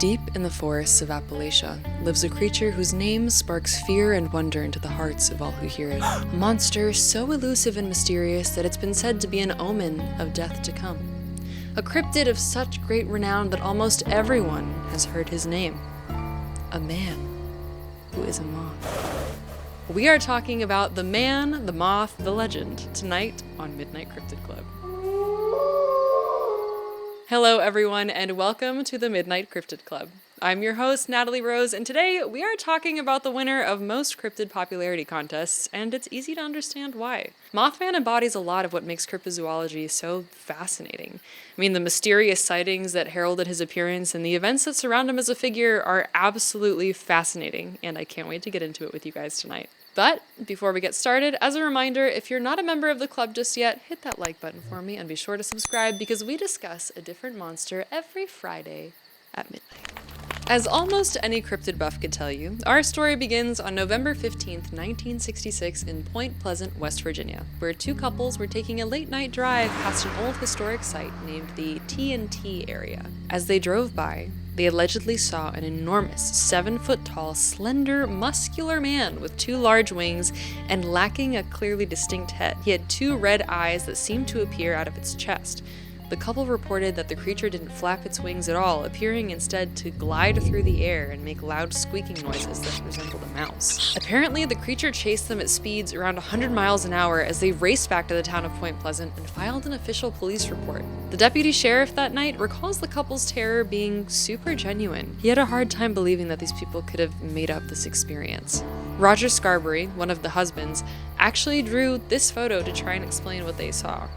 Deep in the forests of Appalachia lives a creature whose name sparks fear and wonder into the hearts of all who hear it. A monster so elusive and mysterious that it's been said to be an omen of death to come. A cryptid of such great renown that almost everyone has heard his name. A man who is a moth. We are talking about the man, the moth, the legend, tonight on Midnight Cryptid Club. Hello everyone, and welcome to the Midnight Cryptid Club. I'm your host, Natalie Rose, and today we are talking about the winner of most cryptid popularity contests, and it's easy to understand why. Mothman embodies a lot of what makes cryptozoology so fascinating. I mean, the mysterious sightings that heralded his appearance and the events that surround him as a figure are absolutely fascinating, and I can't wait to get into it with you guys tonight. But before we get started, as a reminder, if you're not a member of the club just yet, hit that like button for me and be sure to subscribe because we discuss a different monster every Friday at midnight. As almost any cryptid buff could tell you, our story begins on November 15th, 1966 in Point Pleasant, West Virginia, where two couples were taking a late-night drive past an old historic site named the TNT area. As they drove by, they allegedly saw an enormous 7-foot-tall, slender, muscular man with two large wings and lacking a clearly distinct head. He had two red eyes that seemed to appear out of its chest. The couple reported that the creature didn't flap its wings at all, appearing instead to glide through the air and make loud squeaking noises that resembled a mouse. Apparently, the creature chased them at speeds around 100 miles an hour as they raced back to the town of Point Pleasant and filed an official police report. The deputy sheriff that night recalls the couple's terror being super genuine. He had a hard time believing that these people could have made up this experience. Roger Scarberry, one of the husbands, actually drew this photo to try and explain what they saw.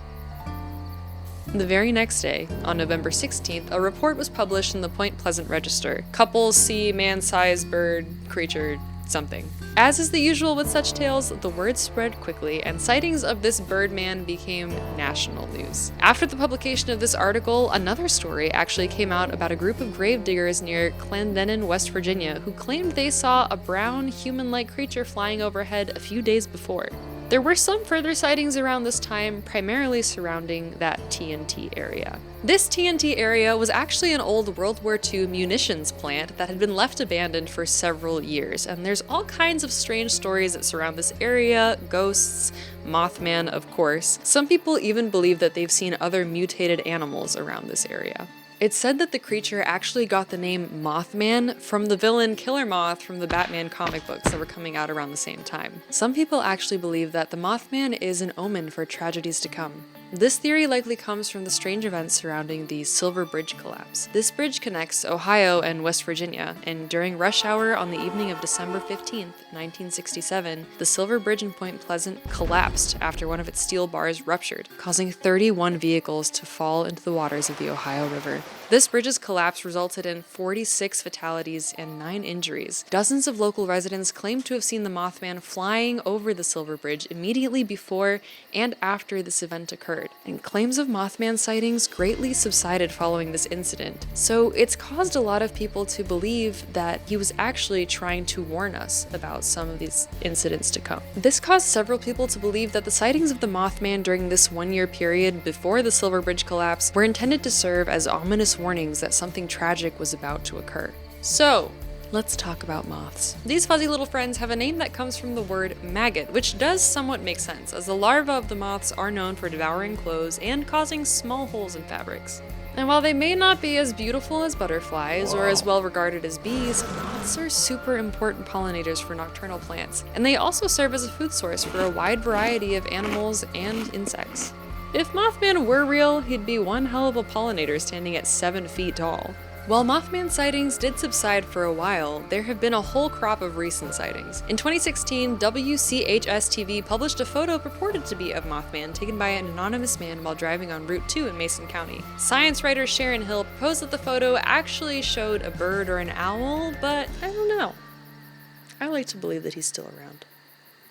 The very next day, on November 16th, a report was published in the Point Pleasant Register. Couples see man-sized bird, creature, something. As is the usual with such tales, the word spread quickly, and sightings of this birdman became national news. After the publication of this article, another story actually came out about a group of grave diggers near Clendenin, West Virginia, who claimed they saw a brown, human-like creature flying overhead a few days before. There were some further sightings around this time, primarily surrounding that TNT area. This TNT area was actually an old World War II munitions plant that had been left abandoned for several years, and there's all kinds of strange stories that surround this area, ghosts, Mothman, of course. Some people even believe that they've seen other mutated animals around this area. It's said that the creature actually got the name Mothman from the villain Killer Moth from the Batman comic books that were coming out around the same time. Some people actually believe that the Mothman is an omen for tragedies to come. This theory likely comes from the strange events surrounding the Silver Bridge collapse. This bridge connects Ohio and West Virginia, and during rush hour on the evening of December 15th, 1967, the Silver Bridge in Point Pleasant collapsed after one of its steel bars ruptured, causing 31 vehicles to fall into the waters of the Ohio River. This bridge's collapse resulted in 46 fatalities and 9 injuries. Dozens of local residents claimed to have seen the Mothman flying over the Silver Bridge immediately before and after this event occurred, and claims of Mothman sightings greatly subsided following this incident. So it's caused a lot of people to believe that he was actually trying to warn us about some of these incidents to come. This caused several people to believe that the sightings of the Mothman during this 1-year period before the Silver Bridge collapse were intended to serve as ominous warnings that something tragic was about to occur. So, let's talk about moths. These fuzzy little friends have a name that comes from the word maggot, which does somewhat make sense, as the larvae of the moths are known for devouring clothes and causing small holes in fabrics. And while they may not be as beautiful as butterflies or as well regarded as bees, moths are super important pollinators for nocturnal plants, and they also serve as a food source for a wide variety of animals and insects. If Mothman were real, he'd be one hell of a pollinator standing at 7 feet tall. While Mothman sightings did subside for a while, there have been a whole crop of recent sightings. In 2016, WCHS-TV published a photo purported to be of Mothman taken by an anonymous man while driving on Route 2 in Mason County. Science writer Sharon Hill proposed that the photo actually showed a bird or an owl, but I don't know. I like to believe that he's still around.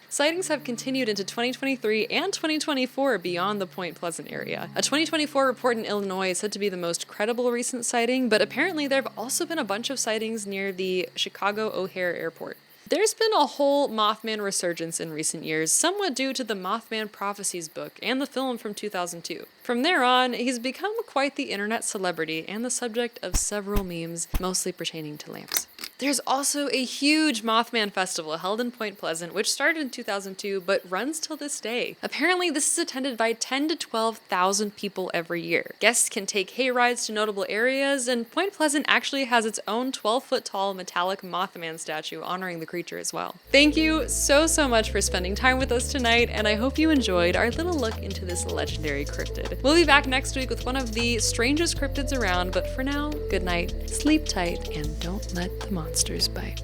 Sightings have continued into 2023 and 2024 beyond the Point Pleasant area. A 2024 report in Illinois is said to be the most credible recent sighting, but apparently there have also been a bunch of sightings near the Chicago O'Hare Airport. There's been a whole Mothman resurgence in recent years, somewhat due to the Mothman Prophecies book and the film from 2002. From there on, he's become quite the internet celebrity and the subject of several memes, mostly pertaining to lamps. There's also a huge Mothman festival held in Point Pleasant, which started in 2002 but runs till this day. Apparently, this is attended by 10 to 12,000 people every year. Guests can take hay rides to notable areas, and Point Pleasant actually has its own 12-foot tall metallic Mothman statue honoring the creature as well. Thank you so much for spending time with us tonight, and I hope you enjoyed our little look into this legendary cryptid. We'll be back next week with one of the strangest cryptids around, but for now, good night, sleep tight, and don't let the monsters bite.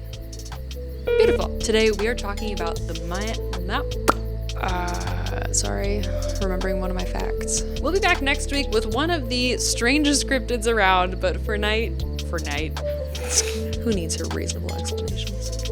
Beautiful. Today we are talking about the remembering one of my facts. We'll be back next week with one of the strangest cryptids around, but for night, who needs her reasonable explanations?